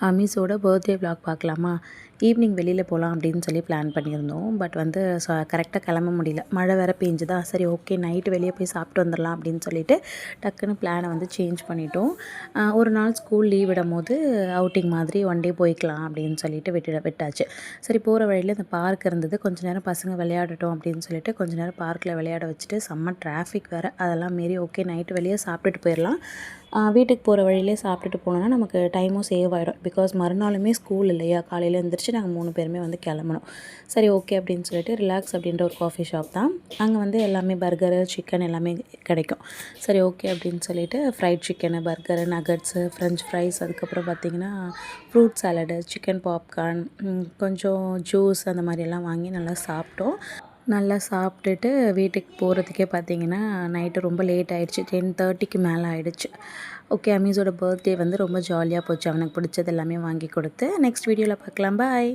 ஹமீஸோட birthday vlog பார்க்கலாமா? Evening வெளியில் போகலாம் அப்படின்னு சொல்லி பிளான் பண்ணியிருந்தோம். பட் வந்து கரெக்டாக கிளம்ப முடியல. மழை வேறு பெஞ்சுதா. சரி ஓகே, நைட்டு வெளியே போய் சாப்பிட்டு வந்துடலாம் அப்படின்னு சொல்லிட்டு டக்குன்னு பிளானை வந்து சேஞ்ச் பண்ணிட்டோம். ஒரு நாள் ஸ்கூல் லீவ் விடும்போது அவுட்டிங் மாதிரி ஒன் டே போய்க்கலாம் அப்படின்னு சொல்லிட்டு விட்டாச்சு. சரி, போகிற வழியில் இந்த பார்க் இருந்தது. கொஞ்சம் நேரம் பசங்க விளையாடட்டும் அப்படின்னு சொல்லிட்டு கொஞ்சம் நேரம் பார்க்கில் விளையாட வச்சுட்டு, செம்ம டிராஃபிக் வேறு. அதெல்லாம் மீறி ஓகே நைட்டு வெளியே சாப்பிட்டுட்டு போயிடலாம். வீட்டுக்கு போகிற வழியிலே சாப்பிட்டுட்டு போனோன்னா நமக்கு டைமும் சேவ் ஆகிடும். பிகாஸ் மறுநாளுமே ஸ்கூல் இல்லையா, காலையில் எழுந்திரிச்சு நாங்கள் 3 பேருமே வந்து கிளம்பணும். சரி ஓகே அப்படின்னு சொல்லிட்டு ரிலாக்ஸ் அப்படின்ற ஒரு காஃபி ஷாப் தான். அங்கே வந்து எல்லாமே பர்கரு, சிக்கன் எல்லாமே கிடைக்கும். சரி ஓகே அப்படின்னு சொல்லிட்டு fried chicken, burger, nuggets, french fries, அதுக்கப்புறம் பார்த்திங்கன்னா ஃப்ரூட் சாலடு, சிக்கன் பாப்கார்ன், கொஞ்சம் ஜூஸ் அந்த மாதிரியெல்லாம் வாங்கி நல்லா சாப்பிட்டோம். நல்லா சாப்பிட்டுட்டு வீட்டுக்கு போகிறதுக்கே பார்த்திங்கன்னா நைட்டு ரொம்ப லேட் ஆகிடுச்சு. 10:30க்கு மேலே ஆகிடுச்சு. ஓகே, அமீஸோட பர்த்டே வந்து ரொம்ப ஜாலியாக போச்சு. அவனுக்கு பிடிச்சது எல்லாமே வாங்கி கொடுத்து. நெக்ஸ்ட் வீடியோவில் பார்க்கலாம். பாய்.